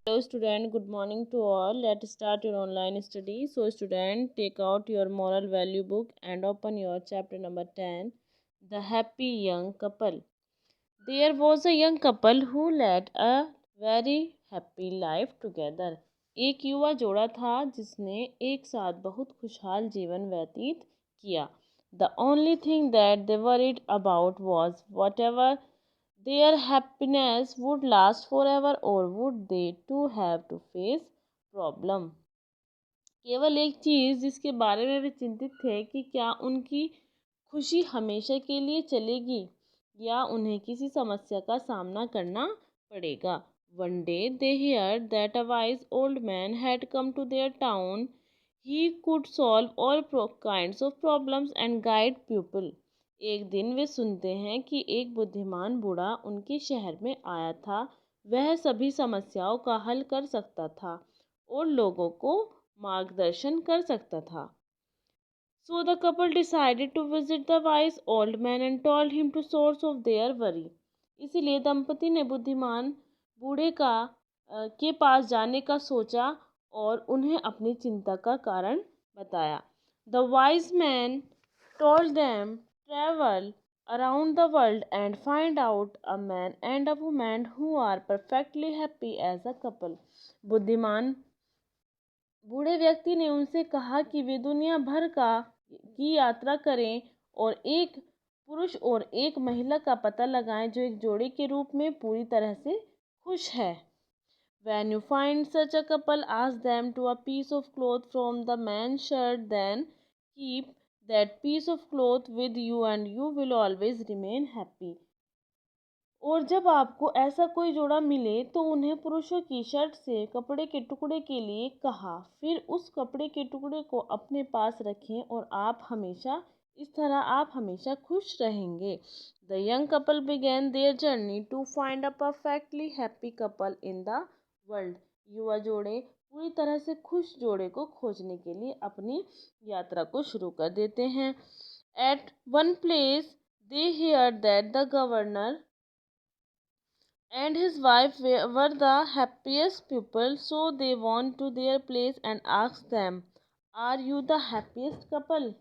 Hello student, good morning to all. Let's start your online study. So student, take out your moral value book and open your chapter number 10, The Happy Young Couple. There was a young couple who led a very happy life together. एक युवा जोड़ा था जिसने एक साथ बहुत खुशहाल जीवन व्यतीत किया. The only thing that they worried about was whatever their happiness would last forever or would they too have to face problem. केवल एक चीज़ जिसके बारे में वे चिंतित थे कि क्या उनकी खुशी हमेशा के लिए चलेगी या उन्हें किसी समस्या का सामना करना पड़ेगा. One day they heard that a wise old man had come to their town. He could solve all kinds of problems and guide people. एक दिन वे सुनते हैं कि एक बुद्धिमान बूढ़ा उनके शहर में आया था. वह सभी समस्याओं का हल कर सकता था और लोगों को मार्गदर्शन कर सकता था. So the couple decided to visit the wise old man and told him the source of their worry. इसीलिए दंपति ने बुद्धिमान बूढ़े के पास जाने का सोचा और उन्हें अपनी चिंता का कारण बताया. The wise man told them, travel around the world and find out a man and a woman who are perfectly happy as a couple. बुद्धिमान बूढ़े व्यक्ति ने उनसे कहा कि वे दुनिया भर की यात्रा करें और एक पुरुष और एक महिला का पता लगाएं जो एक जोड़ी के रूप में पूरी तरह से खुश है. When you find such a couple, ask them to a piece of cloth from the man's shirt, then keep that piece of cloth with you and you will always remain happy. और जब आपको ऐसा कोई जोड़ा मिले तो उन्हें पुरुषों की शर्ट से कपड़े के टुकड़े के लिए कहा, फिर उस कपड़े के टुकड़े को अपने पास रखें और इस तरह आप हमेशा खुश रहेंगे. The young couple began their journey to find a perfectly happy couple in the world. युवा जोड़े पूरी तरह से खुश जोड़े को खोजने के लिए अपनी यात्रा को शुरू कर देते हैं. At one place they heard that the governor and his wife were the happiest people, so they went to their place and asked them, are you the happiest couple?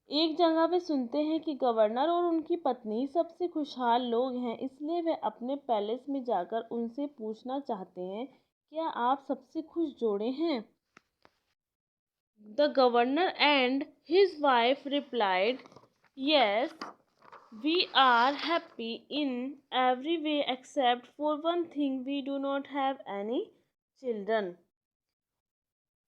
एक जगह वे सुनते हैं कि गवर्नर और उनकी पत्नी सबसे खुशहाल लोग हैं, इसलिए वे अपने पैलेस में जाकर उनसे पूछना चाहते हैं, क्या आप सबसे खुश जोड़े हैं? The governor and his wife replied, yes, we are happy in every way except for one thing, we do not have any children.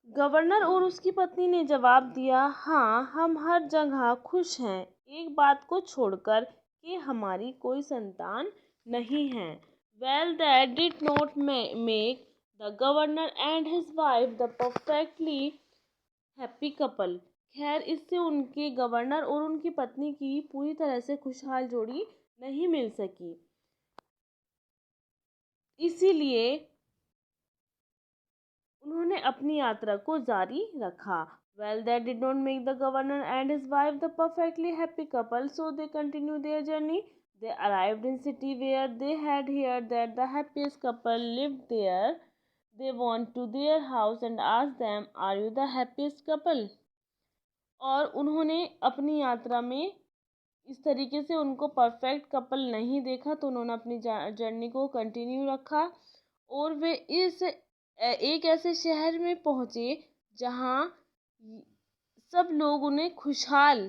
Governor और उसकी पत्नी ने जवाब दिया, हाँ, हम हर जगह खुश हैं, एक बात को छोड़कर कि हमारी कोई संतान नहीं है. Well, that did not make the governor and his wife the perfectly happy couple. खैर, इससे उनके गवर्नर और उनकी पत्नी की पूरी तरह से खुशहाल जोड़ी नहीं मिल सकी. इसीलिए उन्होंने अपनी यात्रा को जारी रखा. Well, that did not make the governor and his wife the perfectly happy couple, so they continued their journey. They arrived in city where they had heard that the happiest couple lived there. They went to their house and asked them, are you the happiest couple? और उन्होंने अपनी यात्रा में इस तरीके से उनको perfect couple नहीं देखा, तो उन्होंने अपनी जर्नी को कंटिन्यू रखा और वे एक ऐसे शहर में पहुंचे जहां सब लोग उन्हें खुशहाल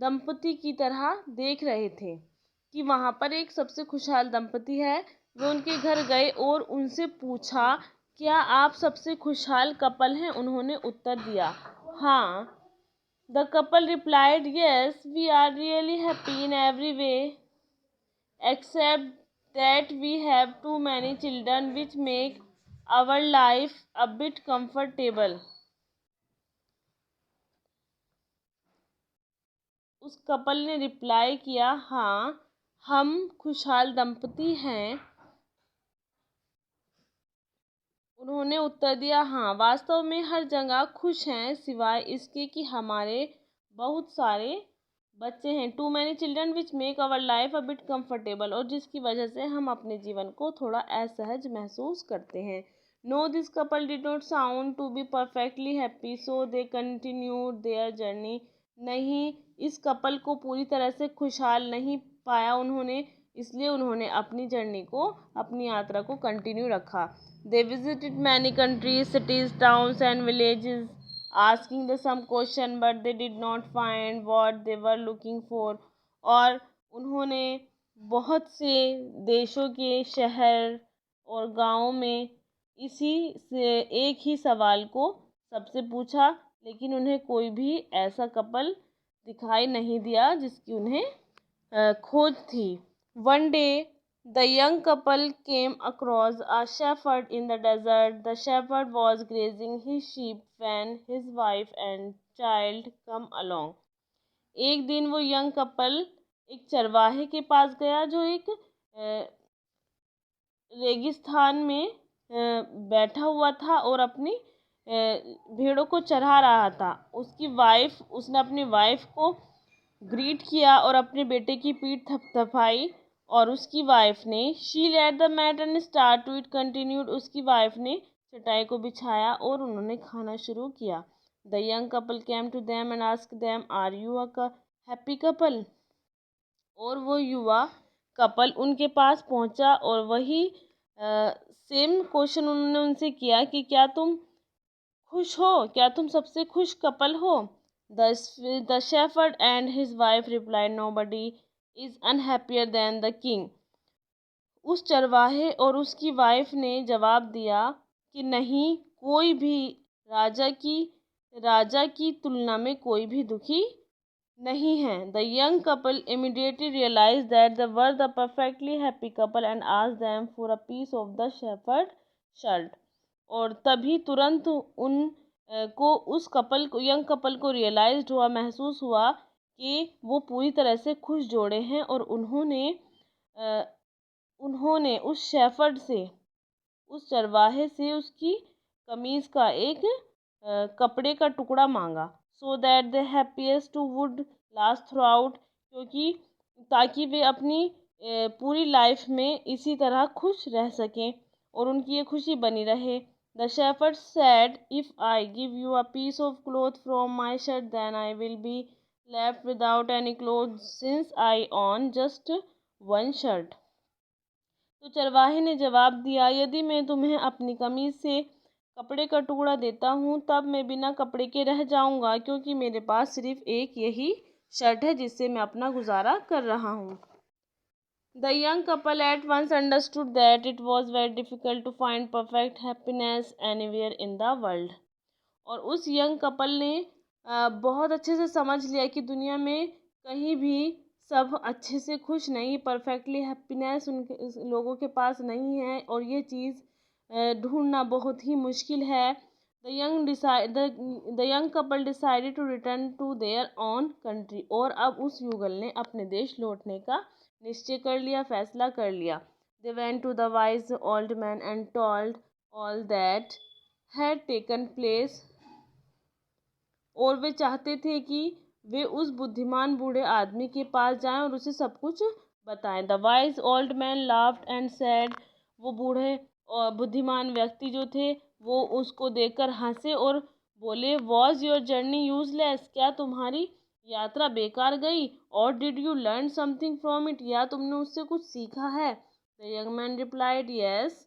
दंपति की तरह देख रहे थे कि वहां पर एक सबसे खुशहाल दंपति है. वे उनके घर गए और उनसे पूछा, क्या आप सबसे खुशहाल कपल हैं? उन्होंने उत्तर दिया, हाँ. The couple replied, yes, we are really happy in every way except that we have too many children which make our life a bit comfortable. उस कपल ने रिप्लाई किया, हाँ, हम खुशहाल दंपति हैं. उन्होंने उत्तर दिया, हाँ, वास्तव में हर जगह खुश हैं सिवाय इसके कि हमारे बहुत सारे बच्चे हैं। Too many children which make our life a bit comfortable, और जिसकी वजह से हम अपने जीवन को थोड़ा असहज महसूस करते हैं। No this couple did not sound to be perfectly happy so they continued their journey. नहीं, इस कपल को पूरी तरह से खुशहाल नहीं पाया उन्होंने, इसलिए उन्होंने अपनी जर्नी को, अपनी यात्रा को कंटिन्यू रखा। They visited many countries, cities, towns and villages, asking the some question but they did not find what they were looking for। और उन्होंने बहुत से देशों के शहर और गांवों में इसी से एक ही सवाल को सबसे पूछा, लेकिन उन्हें कोई भी ऐसा कपल दिखाई नहीं दिया जिसकी उन्हें खोज थी। One day the young couple came across a shepherd in the desert. The shepherd was grazing his sheep when his wife and child come along। एक दिन वो यंग कपल एक चरवाहे के पास गया जो एक रेगिस्तान में बैठा हुआ था और अपनी भेड़ों को चरा रहा था। उसने अपनी वाइफ को ग्रीट किया और अपने बेटे की पीठ थपथपाई, और उसकी वाइफ ने she let the mat and start to it continued, उसकी वाइफ ने चटाई को बिछाया और उन्होंने खाना शुरू किया। The young couple came to them and asked them are you a happy couple, और वो युवा कपल उनके पास पहुंचा और वही सेम क्वेश्चन उन्होंने उनसे किया कि क्या तुम खुश हो, क्या तुम सबसे खुश कपल हो। The shepherd and his wife replied, nobody is unhappier than the king। उस चरवाहे और उसकी वाइफ ने जवाब दिया कि नहीं, कोई भी राजा की तुलना में कोई भी दुखी नहीं है। The young couple immediately realized that they were the perfectly happy couple and asked them for a piece of the shepherd's shirt। और तभी तुरंत उस कपल को, यंग कपल को रियलाइज हुआ, महसूस हुआ कि वो पूरी तरह से खुश जोड़े हैं, और उन्होंने उस शेफर्ड से, उस चरवाहे से उसकी कमीज का एक कपड़े का टुकड़ा मांगा। So that the happiest would last through out, क्योंकि ताकि वे अपनी पूरी लाइफ में इसी तरह खुश रह सकें और उनकी ये खुशी बनी रहे। The shepherd said, if I give you a piece of cloth from my shirt, then I will be left without any clothes since I own just one shirt। तो चरवाहे ने जवाब दिया, यदि मैं तुम्हें अपनी कमीज से कपड़े का टुकड़ा देता हूँ तब मैं बिना कपड़े के रह जाऊंगा, क्योंकि मेरे पास सिर्फ एक यही शर्ट है जिससे मैं अपना गुजारा कर रहा हूँ। The young couple at once understood that it was very difficult to find perfect happiness anywhere in the world। और उस यंग कपल ने बहुत अच्छे से समझ लिया कि दुनिया में कहीं भी सब अच्छे से खुश नहीं, परफेक्टली हैप्पीनेस उनके लोगों के पास नहीं है, और ये चीज़ ढूंढना बहुत ही मुश्किल है। The young couple decided to return to their own country. और अब उस युगल ने अपने देश लौटने का निश्चय कर लिया, फैसला कर लिया। They went to the wise old man and told all that had taken place. और वे चाहते थे कि वे उस बुद्धिमान बूढ़े आदमी के पास जाएं और उसे सब कुछ बताएं। The wise old man laughed and said, वो बूढ़े और बुद्धिमान व्यक्ति जो थे वो उसको देखकर हंसे और बोले, वॉज योर जर्नी यूजलेस, क्या तुम्हारी यात्रा बेकार गई, और did you learn something from it, या तुमने उससे कुछ सीखा है। The young man replied yes.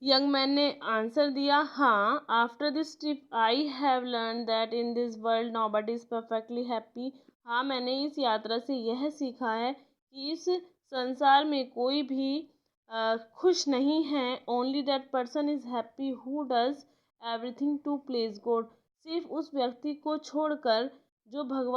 Young man ने आंसर दिया, हाँ, after this trip I have learn that in this world nobody is perfectly happy. हाँ, मैंने इस यात्रा से यह सीखा है कि इस संसार में कोई भी खुश नहीं है। Only that person is happy who does everything to please God. सिर्फ उस व्यक्ति को छोड़कर जो भगवान